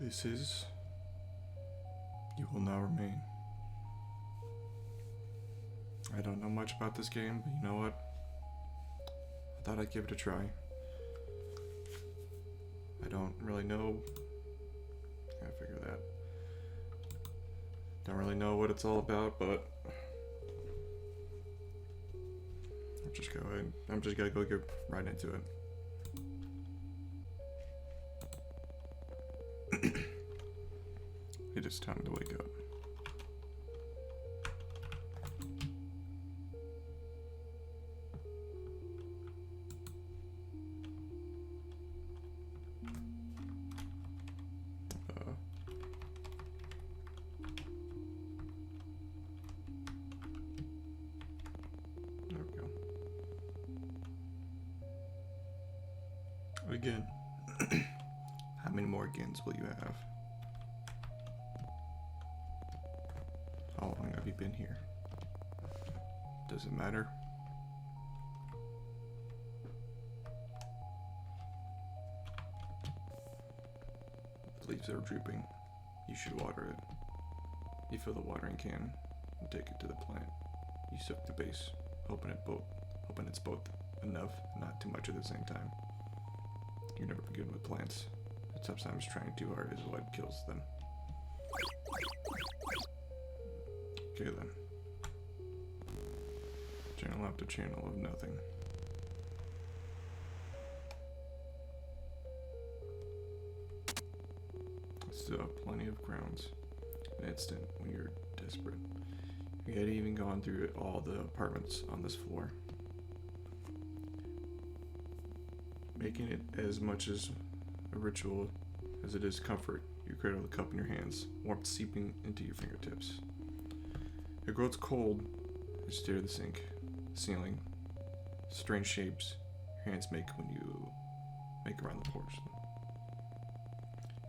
This is You Will Now Remain. I don't know much about this game, but you know what? I thought I'd give it a try. I don't really know. Gotta figure that. Don't really know what it's all about, but I'm just gonna go get right into it. It is time to wake up. There we go. Again. How many more agains will you have? How long have you been here? Does it matter? The leaves are drooping. You should water it. You fill the watering can and take it to the plant. You soak the base, hoping it's both enough and not too much at the same time. You're never good with plants. Sometimes trying too hard is what kills them. Okay then. Channel after channel of nothing. Still have plenty of grounds. An instant when you're desperate. You had even gone through all the apartments on this floor. Making it as much as a ritual as it is comfort. You cradle the cup in your hands, warmth seeping into your fingertips. It grows cold. You stare at the sink, the ceiling, strange shapes your hands make when you make around the porcelain.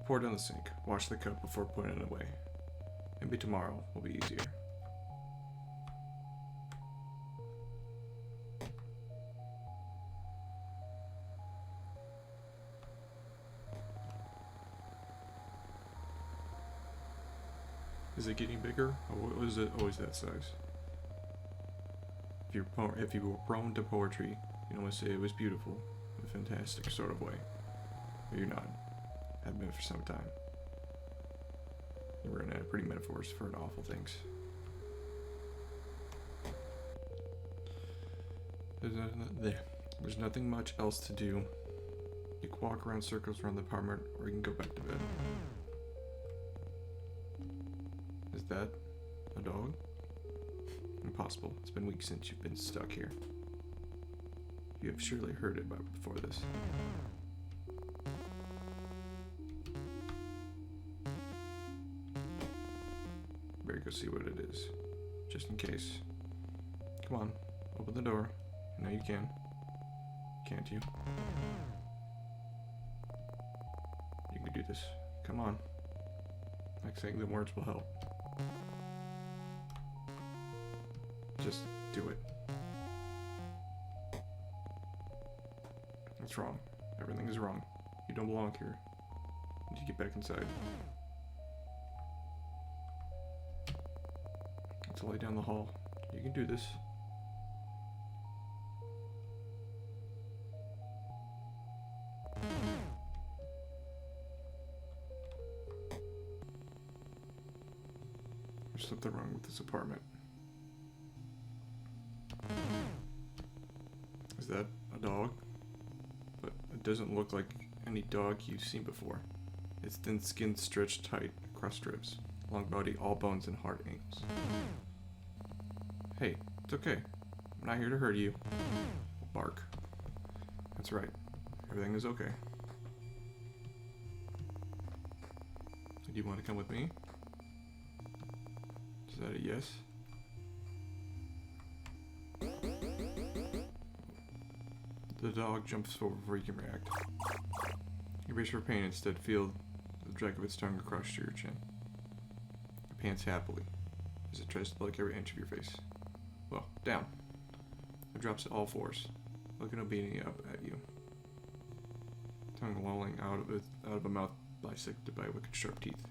Pour it down the sink. Wash the cup before putting it away. Maybe tomorrow will be easier. Is it getting bigger, or was it always that size? If you were prone to poetry, you'd almost say it was beautiful, in a fantastic sort of way. But you're not. Have been for some time. You run out of pretty metaphors for awful things. There's nothing much else to do. You can walk around circles around the apartment, or you can go back to bed. Is that a dog? Impossible. It's been weeks since you've been stuck here. You have surely heard it before this. Better go see what it is, just in case. Come on, open the door. I know you can. Can't you? You can do this. Come on. Like saying the words will help. Just do it. What's wrong? Everything is wrong. You don't belong here. You need to get back inside. It's all the way down the hall. You can do this. There's something wrong with this apartment. Is that a dog? But it doesn't look like any dog you've seen before. Its thin skin stretched tight across ribs, long body, all bones and hard ankles. Hey, it's okay. I'm not here to hurt you. Bark. That's right. Everything is okay. Do you want to come with me? Is that a yes? The dog jumps forward before you can react. You brace for pain, instead feel the drag of its tongue across your chin. It pants happily as it tries to lick every inch of your face. Well, down. It drops to all fours, looking obediently up at you. Tongue lolling out of a mouth bisected by wicked sharp teeth.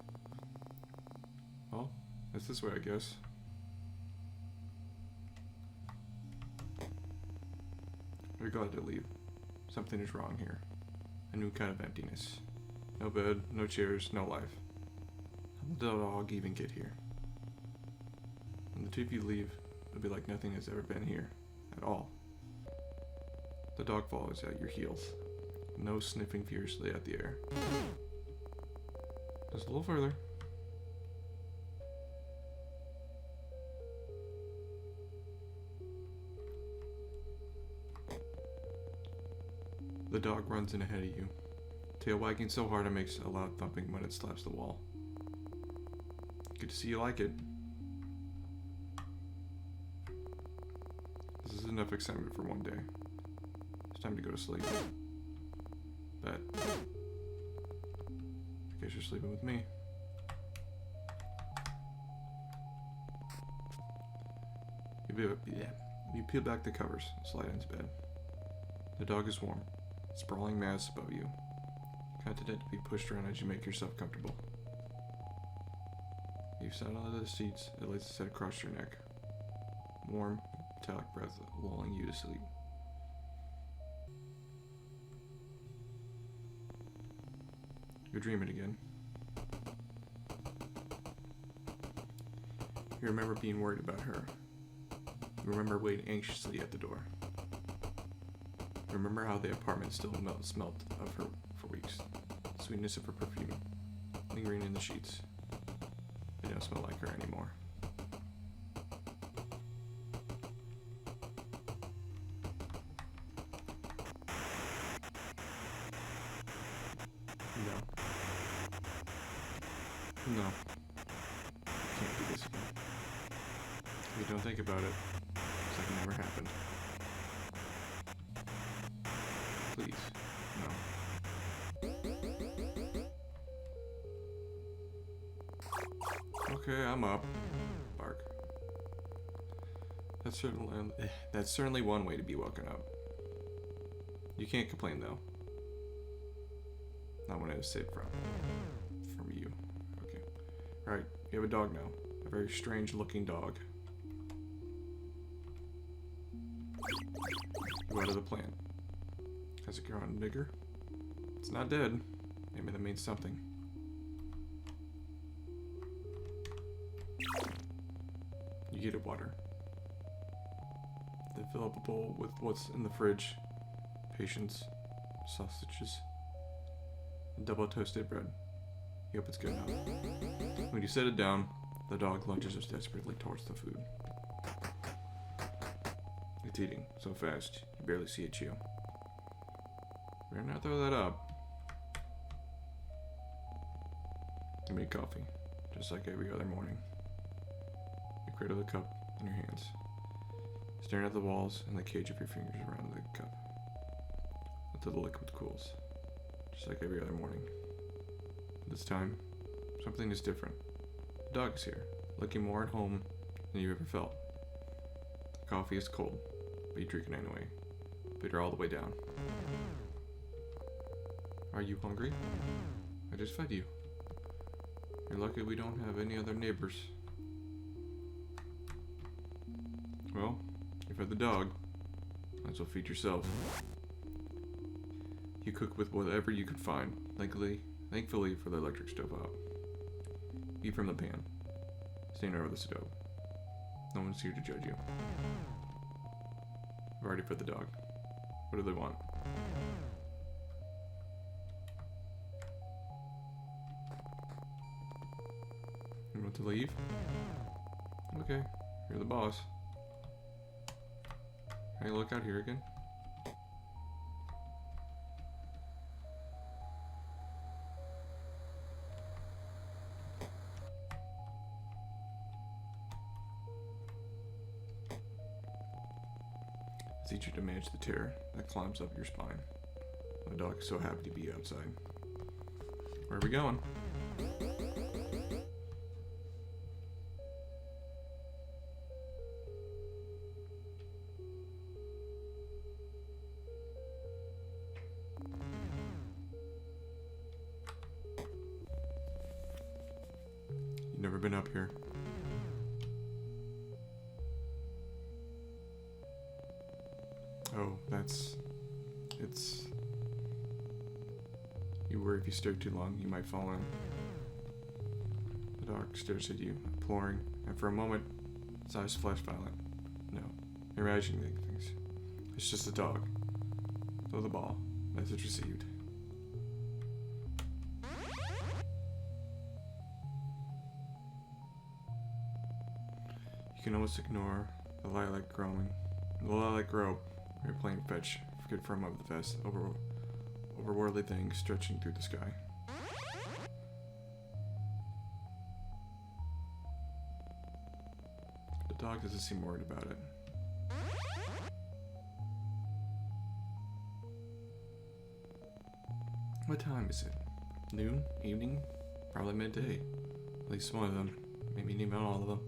Well, it's this way, I guess. We're glad to leave. Something is wrong here. A new kind of emptiness. No bed, no chairs, no life. How did the dog even get here? When the two of you leave, it'll be like nothing has ever been here. At all. The dog follows at your heels. Nose sniffing furiously at the air. Just a little further. The dog runs in ahead of you, tail wagging so hard it makes a loud thumping when it slaps the wall. Good to see you like it. This is enough excitement for one day. It's time to go to sleep. Bet. I guess you're sleeping with me. You peel back the covers and slide into bed. The dog is warm, sprawling mass above you, content to be pushed around as you make yourself comfortable. You've sat on the seats, it lays its head across your neck. Warm, metallic breath lulling you to sleep. You're dreaming again. You remember being worried about her. You remember waiting anxiously at the door. You remember how the apartment still smelled of her for weeks. The sweetness of her perfume, lingering in the sheets. They don't smell like her anymore. No. You can't do this again. If you don't think about it, it's like it never happened. Please, no. Okay, I'm up. Bark. That's certainly one way to be woken up. You can't complain though. Not when it is safe from you. Okay. Alright, you have a dog now. A very strange looking dog. You out of the plant. Has it grown bigger? It's not dead. Maybe that means something. You get it water. Then fill up a bowl with what's in the fridge. Patience, sausages, and double toasted bread. You hope it's good enough. When you set it down, the dog lunges desperately towards the food. It's eating so fast, you barely see it chew. Better not throw that up. You make coffee, just like every other morning. You cradle the cup in your hands, staring at the walls and the cage of your fingers around the cup, until the liquid cools, just like every other morning. This time, something is different. The dog is here, looking more at home than you've ever felt. The coffee is cold, but you drink it anyway. But you're all the way down. Are you hungry? I just fed you. You're lucky we don't have any other neighbors. Well, you fed the dog. Might as well feed yourself. You cook with whatever you can find. Thankfully for the electric stove out. Eat from the pan. Stand over the stove. No one's here to judge you. I've already fed the dog. What do they want? You want to leave? Okay, you're the boss. Hey, look out here again. It's easier to manage the terror that climbs up your spine. My dog is so happy to be outside. Where are we going? up here. Oh, it's... You worry if you stare too long, you might fall in. The dog stares at you, imploring, and for a moment, its eyes flash violent. No, you're imagining things. It's just a dog. Throw the ball. Message received. You can almost ignore the lilac growing. The lilac grow. You're playing fetch. Forget for a moment the vast, overworldly thing stretching through the sky. The dog doesn't seem worried about it. What time is it? Noon? Evening? Probably midday. At least one of them. Maybe even all of them.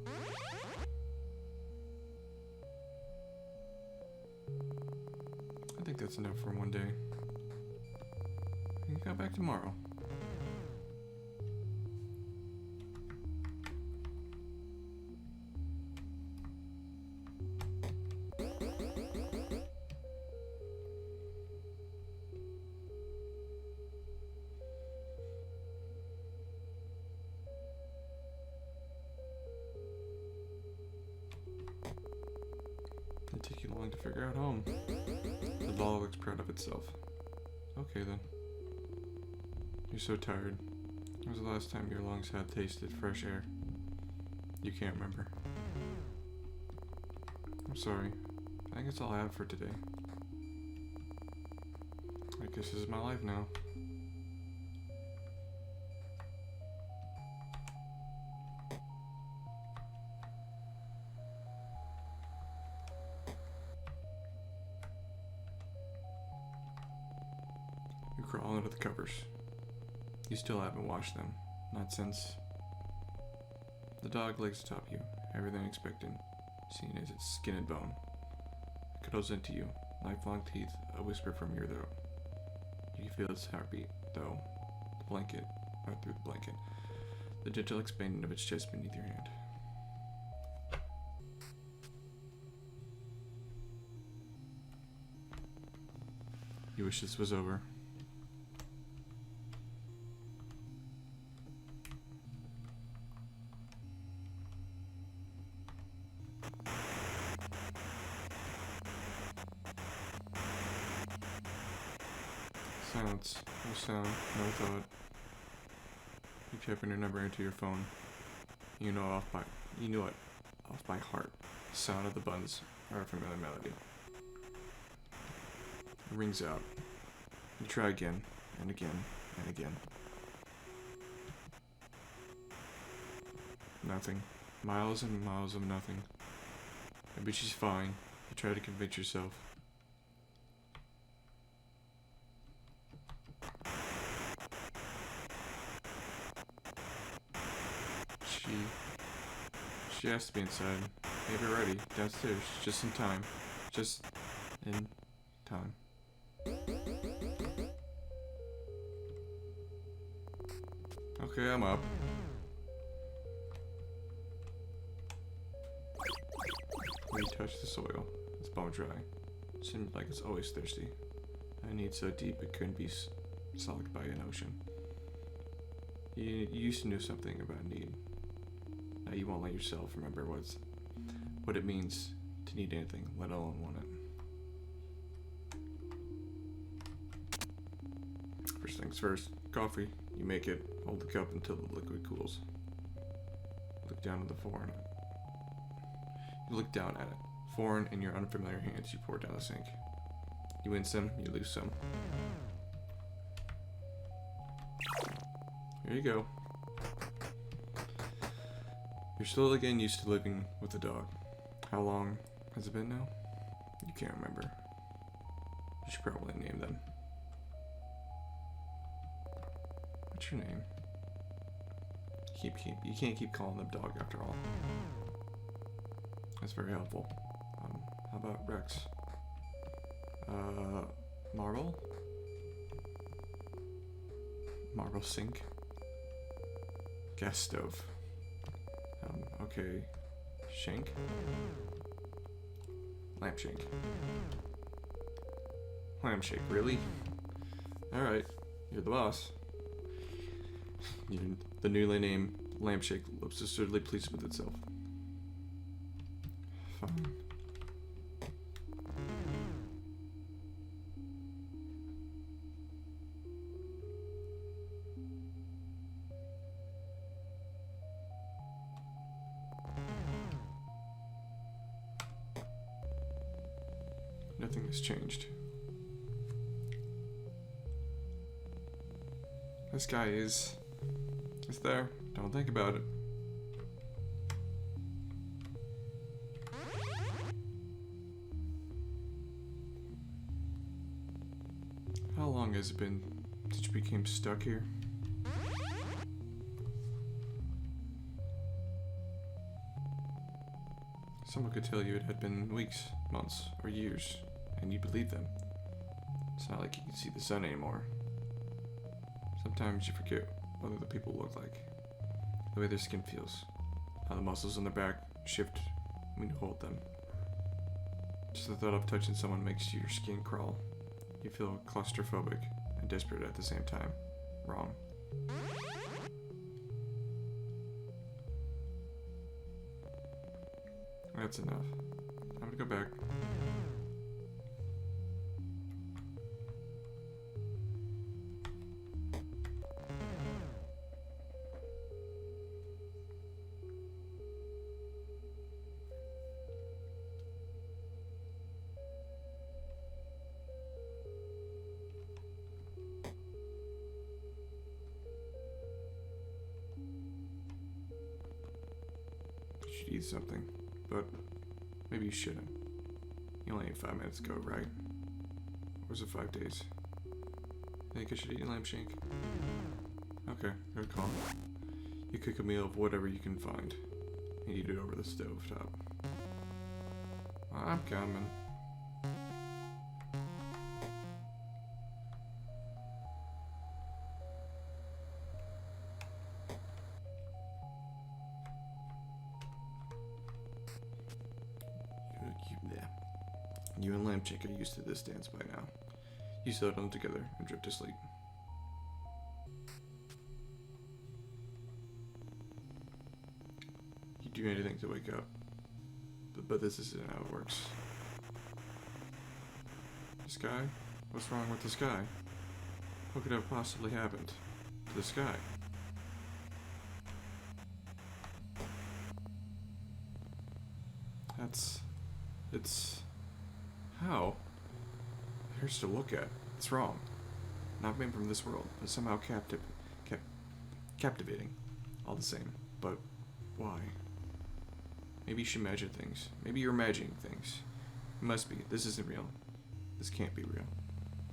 I think that's enough for one day. You can come back tomorrow. It'll take you long to figure out home. The doll looks proud of itself. Okay then. You're so tired. When was the last time your lungs had tasted fresh air? You can't remember. I'm sorry. I think that's all I have for today. I guess this is my life now. You crawl under the covers. You still haven't washed them. Not since... The dog lays atop you, everything expectant, seeing as its skin and bone. It cuddles into you, knife-long teeth, a whisper from your throat. You can feel its heartbeat, though, the blanket, or through the blanket, the gentle expanding of its chest beneath your hand. You wish this was over. Silence. No sound. No thought. You type in your number into your phone. You know it off by heart. The sound of the buttons are a familiar melody. It rings out. You try again and again and again. Nothing. Miles and miles of nothing. Maybe she's fine. You try to convince yourself. She has to be inside. Maybe ready. Downstairs. Just in time. Just in time. Okay, I'm up. When you touch the soil, it's bone dry. It seems like it's always thirsty. A need so deep it couldn't be sucked by an ocean. You used to know something about need. Now you won't let yourself remember what it means to need anything, let alone want it. First things first, coffee. You make it, hold the cup until the liquid cools. Look down at the foreign. You look down at it. Foreign in your unfamiliar hands, you pour it down the sink. You win some, you lose some. Here you go. You're slowly getting used to living with a dog. How long has it been now? You can't remember. You should probably name them. What's your name? You can't keep calling them dog after all. That's very helpful. How about Rex? Marble? Marble sink? Gas stove. Okay. Shank? Lampshake. Lampshake, really? Alright, you're the boss. The newly named Lampshake looks absurdly pleased with itself. Fine. Nothing has changed. This guy is there. Don't think about it. How long has it been since you became stuck here? Someone could tell you it had been weeks, months, or years, and you believe them. It's not like you can see the sun anymore. Sometimes you forget what other people look like, the way their skin feels, how the muscles on their back shift when you hold them. Just the thought of touching someone makes your skin crawl. You feel claustrophobic and desperate at the same time. Wrong. That's enough. I'm gonna go back. You should eat something, but maybe you shouldn't. You only ate 5 minutes ago, right? Or was it 5 days? Think I should eat lampshake? Okay, good call. You cook a meal of whatever you can find and eat it over the stove top. I'm coming. You and Lampchick are used to this dance by now. You settle them together and drift to sleep. You do anything to wake up, but this isn't how it works. The sky? What's wrong with the sky? What could have possibly happened to the sky? It's... How? Here's to look at. It's wrong. Not made from this world, but somehow captivating. All the same. But why? Maybe you should imagine things. Maybe you're imagining things. It must be. This isn't real. This can't be real.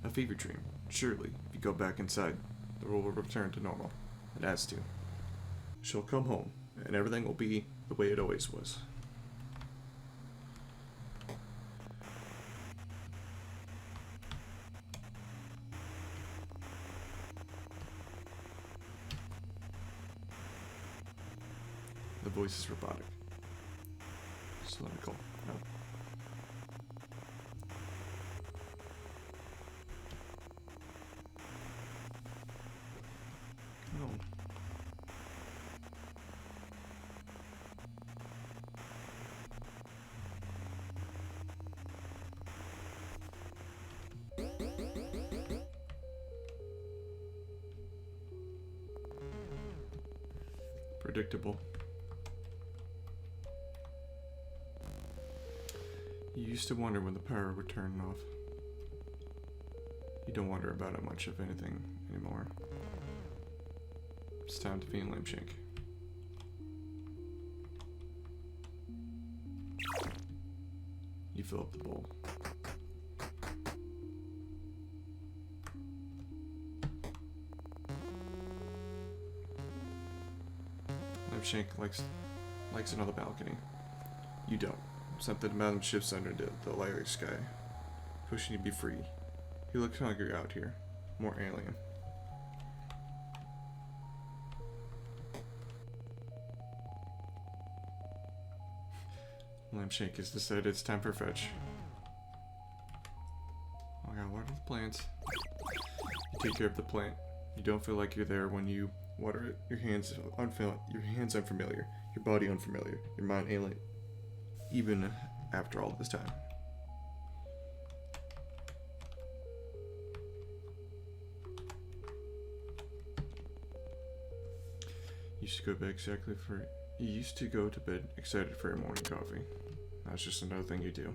A fever dream. Surely, if you go back inside, the world will return to normal. It has to. She'll come home, and everything will be the way it always was. The voice is robotic. Cylindrical. No. No. Predictable. You used to wonder when the power would turn off. You don't wonder about it much, if anything, anymore. It's time to be in Lampshake. You fill up the bowl. Lampshake likes it on the balcony. You don't. Something about him shifts under the lighter sky, pushing you to be free. He looks hungry out here, more alien. Lampshake has decided it's time for fetch. Oh, I gotta water the plants. You take care of the plant. You don't feel like you're there when you water it. Your hands unfamiliar. Your body unfamiliar. Your mind alien. Even after all this time. You used to go to bed excited for your morning coffee. That's just another thing you do.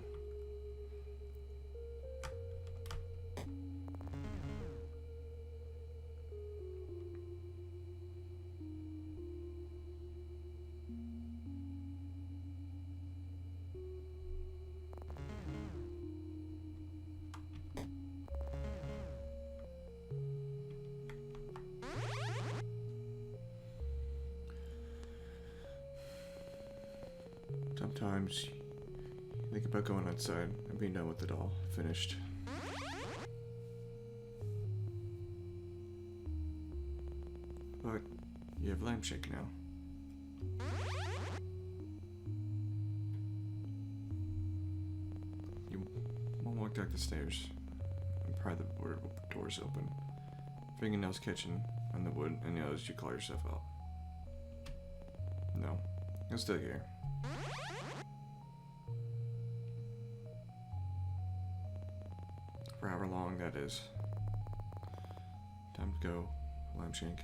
Sometimes you think about going outside and being done with it all, finished. But you have Lampshake now. You won't walk down the stairs and pry the doors open. Fingernails catching on the wood, and as you claw yourself out. No, I'm still here. For however long that is. Time to go, Lampshake.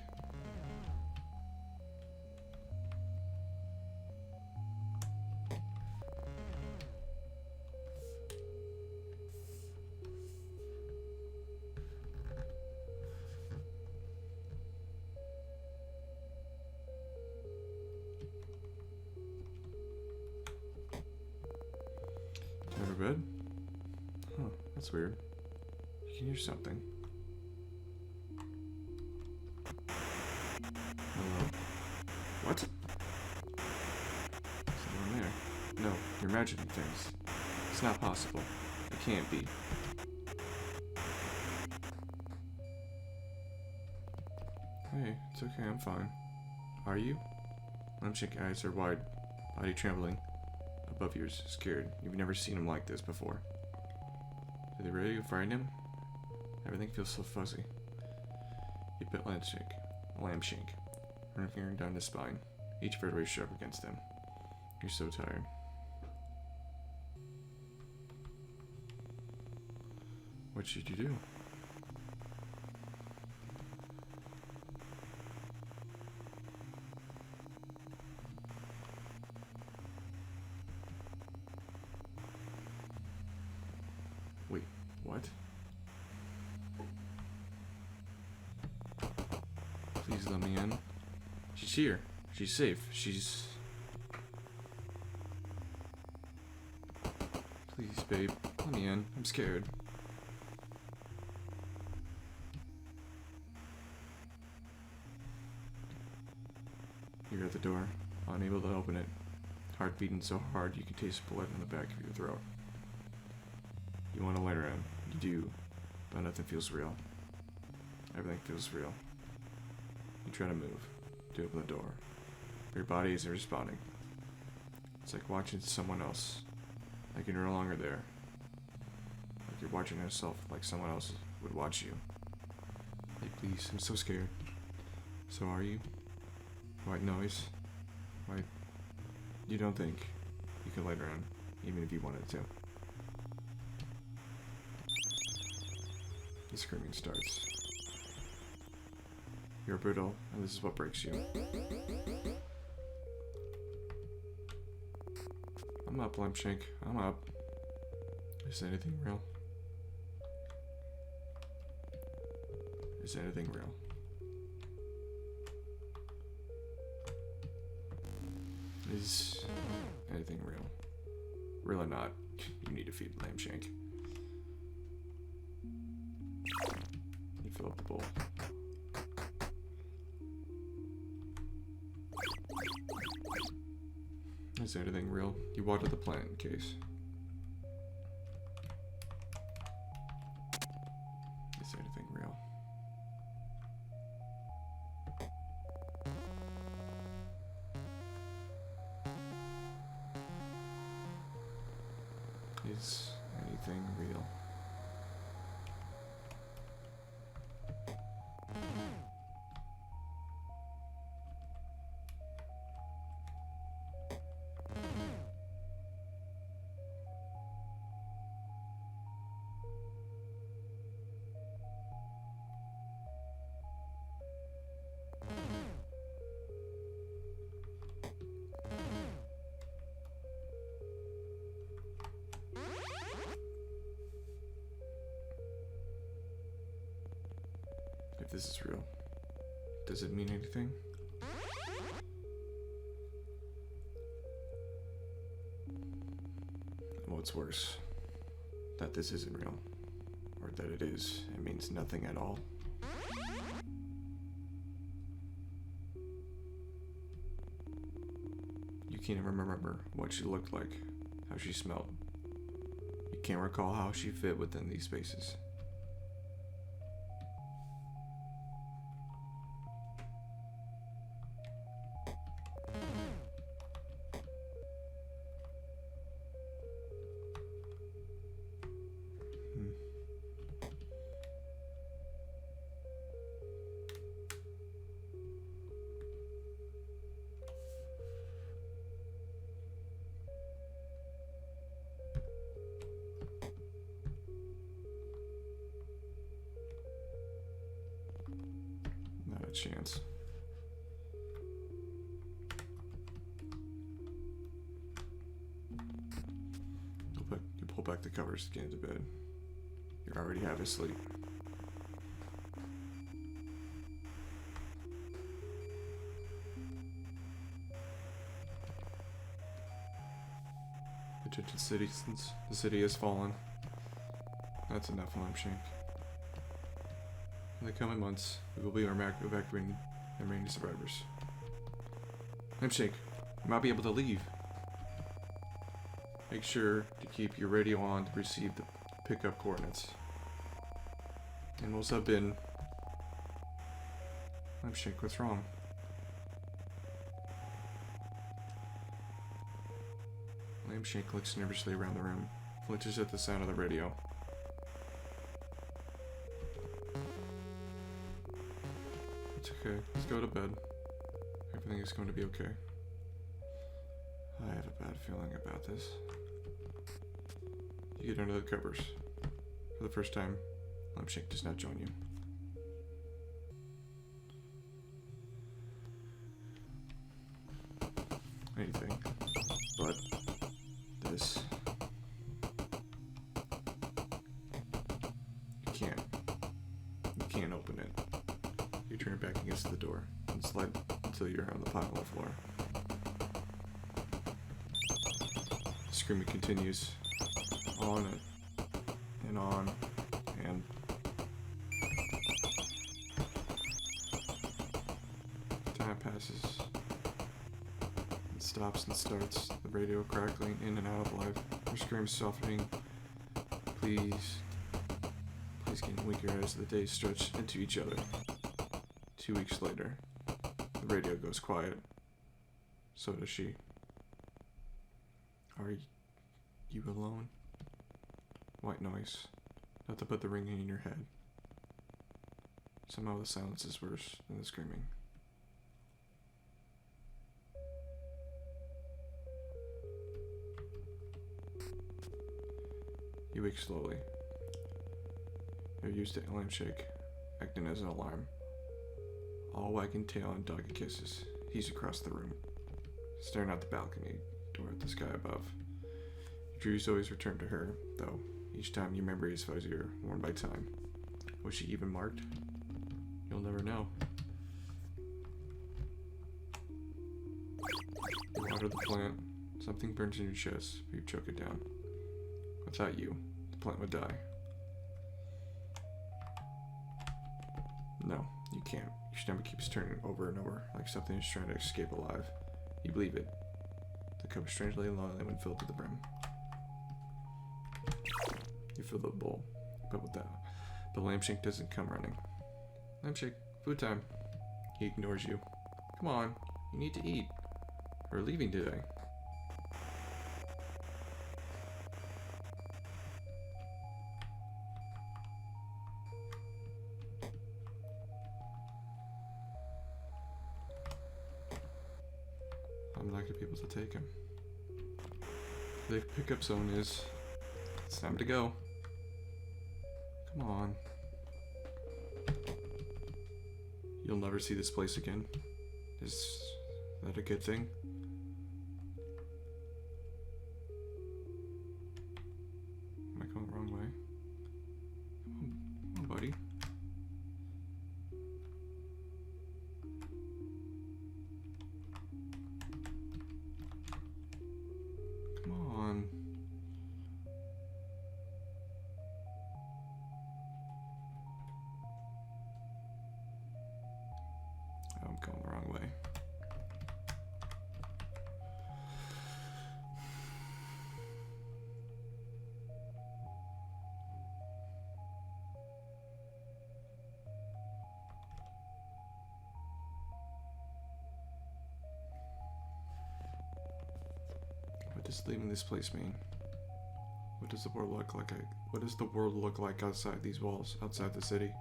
Time for bed? Huh, that's weird. You can hear something. Hello? What? Someone there. No, you're imagining things. It's not possible. It can't be. Hey, it's okay, I'm fine. Are you? Lampshake eyes are wide, body trembling. Above yours, scared. You've never seen him like this before. Did they really frighten him? Everything feels so fuzzy. You put Lampshake, running finger down his spine, each vertebrae sharp against him. You're so tired. What should you do? Wait, what? Please let me in. She's here. She's safe. She's... Please, babe. Let me in. I'm scared. You're at the door, unable to open it. Heart beating so hard you can taste blood in the back of your throat. You want to let her in. You do, but nothing feels real. Everything feels real. You try to move, to open the door, but your body isn't responding. It's like watching someone else, like you're no longer there. Like you're watching yourself like someone else would watch you. Hey, please, I'm so scared. So are you? White noise? White... You don't think you can let her in, even if you wanted to. The screaming starts. You're brutal, and this is what breaks you. I'm up, Lampshake. I'm up. Is anything real? Is anything real? Is anything real? Real or not, you need to feed Lampshake. You fill up the bowl. Is anything real? You water the plant in case. Is anything real? Is anything real? If this is real, does it mean anything? What's worse, that this isn't real, or that it is, it means nothing at all. You can't even remember what she looked like, how she smelled. You can't recall how she fit within these spaces. Not a chance. You pull back the covers to get into bed. You're already half asleep. Attention citizens, the city has fallen. That's enough, Lampshank. In the coming months, we will be evacuating the remaining survivors. Lampshank, you might be able to leave. Make sure to keep your radio on to receive the pickup coordinates. And we'll sub in. Lampshank, what's wrong? Lampshank looks nervously around the room, flinches at the sound of the radio. It's okay. Let's go to bed. Everything is going to be okay. I have a bad feeling about this. You get under the covers. For the first time, Lampshank does not join you. Anything but this. You can't open it. You turn it back against the door and slide until you're on the pile on the floor. Screaming continues on and on and time passes. It stops and starts, the radio crackling in and out of life. Her screams softening. Please getting weaker as the days stretch into each other. 2 weeks later, the radio goes quiet. So does she. Are you alone? White noise. Nothing but the ringing in your head. Somehow the silence is worse than the screaming. You wake slowly. You're used to Lampshank acting as an alarm. All wagging tail and doggy kisses. He's across the room, staring out the balcony door at the sky above. Your dreams always return to her, though, each time your memory is fuzzier, worn by time. Was she even marked? You'll never know. You water the plant. Something burns in your chest, but you choke it down. Without you, the plant would die. No, you can't. Your stomach keeps turning over and over, like something is trying to escape alive. You believe it. The cup is strangely lonely when filled to the brim. You fill the bowl, but Lampshank doesn't come running. Lampshank, food time. He ignores you. Come on, you need to eat. We're leaving today. to be able to take him. The pickup zone is. It's time to go. Come on. You'll never see this place again. Is that a good thing? Am I going the wrong way? Come on, buddy. Come on. Oh, I'm going the wrong way. What does leaving this place mean? What does the world look like? What does the world look like outside these walls, outside the city?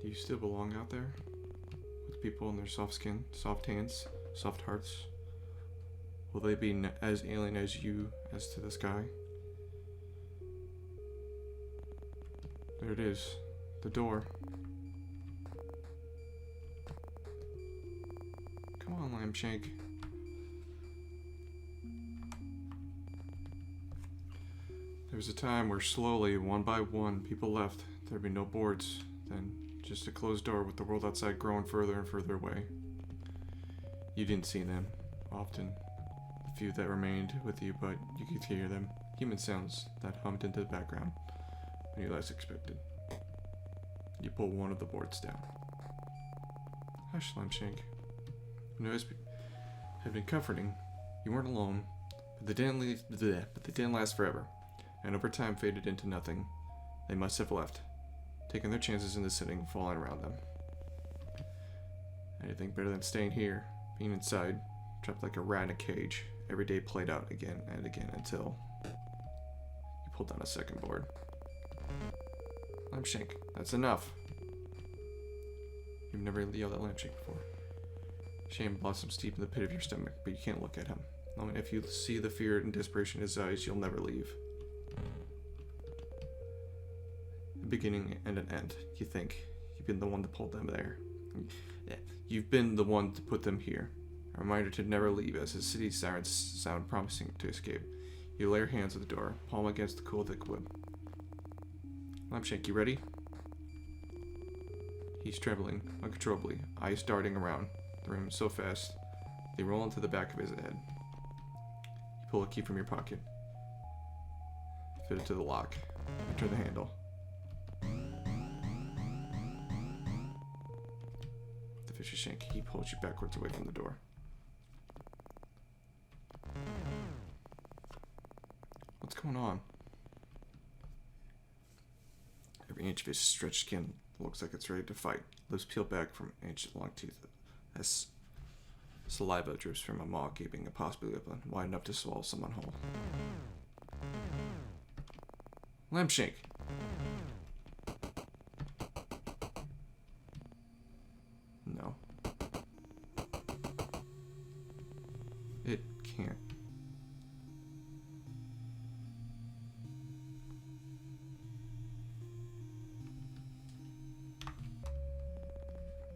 Do you still belong out there? With people in their soft skin, soft hands, soft hearts? Will they be as alien as you as to the sky? There it is. The door. Come on, Lambshank. There was a time where slowly, one by one, people left. There'd be no boards. Then just a closed door with the world outside growing further and further away. You didn't see them often. The few that remained with you, but you could hear them. Human sounds that hummed into the background when you last expected. You pull one of the boards down. Hush, Lambshank. Noise had been comforting. You weren't alone, but they didn't last forever, and over time faded into nothing. They must have left, taking their chances in the setting falling around them. Anything better than staying here, being inside, trapped like a rat in a cage. Every day played out again and again until you pulled down a second board. Lambshank, that's enough. You've never yelled at Lambshank before. Shame blossoms deep in the pit of your stomach, but you can't look at him. Knowing if you see the fear and desperation in his eyes, you'll never leave. A beginning and an end, you think. You've been the one to pull them there. Yeah, you've been the one to put them here. A reminder to never leave as the city sirens sound promising to escape. You lay your hands at the door, palm against the cool thick wood. Lambshank, you ready? He's trembling uncontrollably, eyes darting around the room so fast they roll into the back of his head. You pull a key from your pocket, fit it to the lock, and turn the handle. With the vicious shank, he pulls you backwards away from the door. What's going on? Every inch of his stretched skin looks like it's ready to fight. Lips peel back from ancient long teeth as saliva drips from a maw gaping impossibly open, wide enough to swallow someone whole. Lambshank! No. It can't.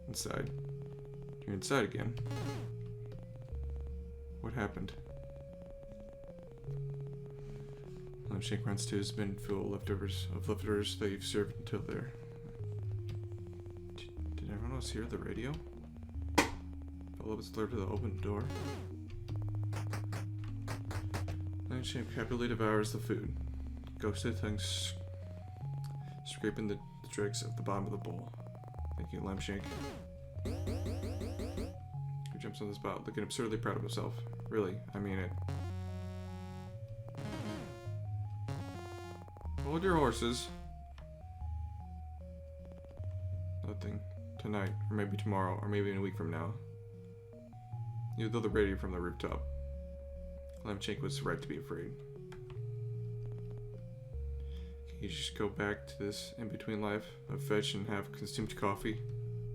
Inside. You're inside again. What happened? Lambshank runs to his bin full of leftovers that you've served until there. Did everyone else hear the radio? Philip was alerted to the open door. Lambshank happily devours the food. Ghosted tongues scraping the dregs at the bottom of the bowl. Thank you, Lambshank. He jumps on the spot, looking absurdly proud of himself. Really, I mean it. Hold your horses. Nothing. Tonight, or maybe tomorrow, or maybe in a week from now. You throw the radio from the rooftop. Lambshank was right to be afraid. Can you just go back to this in-between life of fetch and have consumed coffee?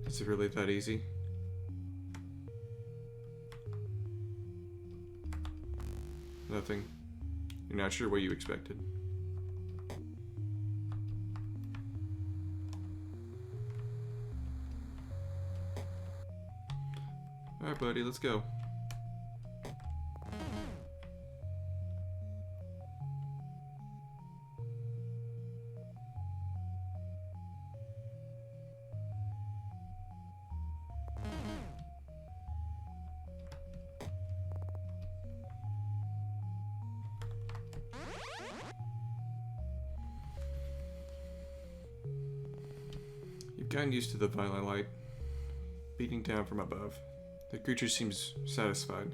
Is it really that easy? Nothing. You're not sure what you expected. Alright, buddy, let's go. You've gotten used to the violent light beating down from above. The creature seems satisfied,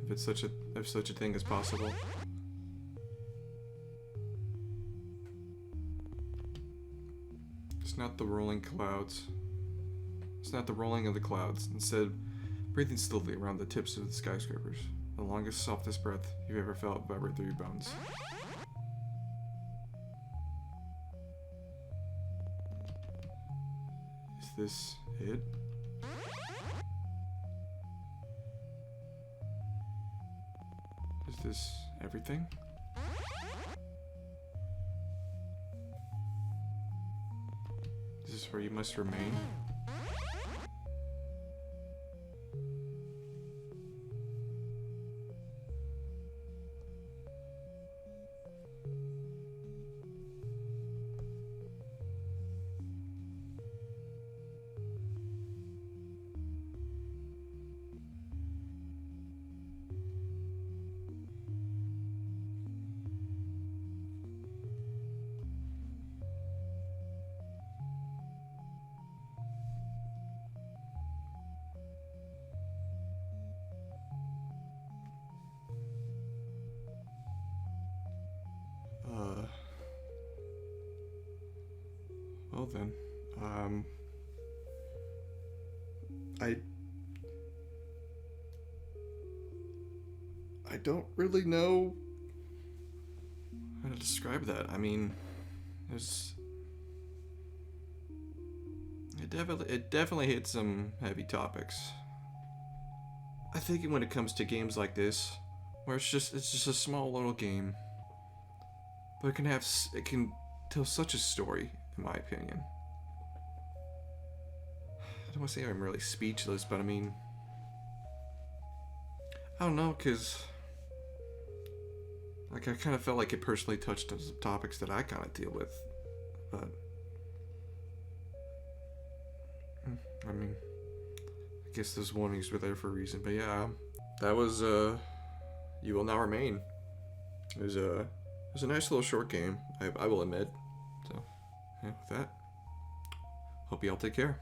if such a thing is possible. It's not the rolling clouds. It's not the rolling of the clouds. Instead, breathing slowly around the tips of the skyscrapers. The longest, softest breath you've ever felt vibrate through your bones. Is this it? Is this everything? Is this where you must remain? Well then, I don't really know how to describe that. I mean, it definitely hits some heavy topics. I think when it comes to games like this, where it's just a small little game, but it can tell such a story, in my opinion. I don't want to say I'm really speechless, but I mean, I don't know, because like I kind of felt like it personally touched on some topics that I kind of deal with, but I mean, I guess those warnings were there for a reason. But yeah, that was You Will Now Remain. It was a nice little short game, I will admit. So yeah, with that, hope you all take care.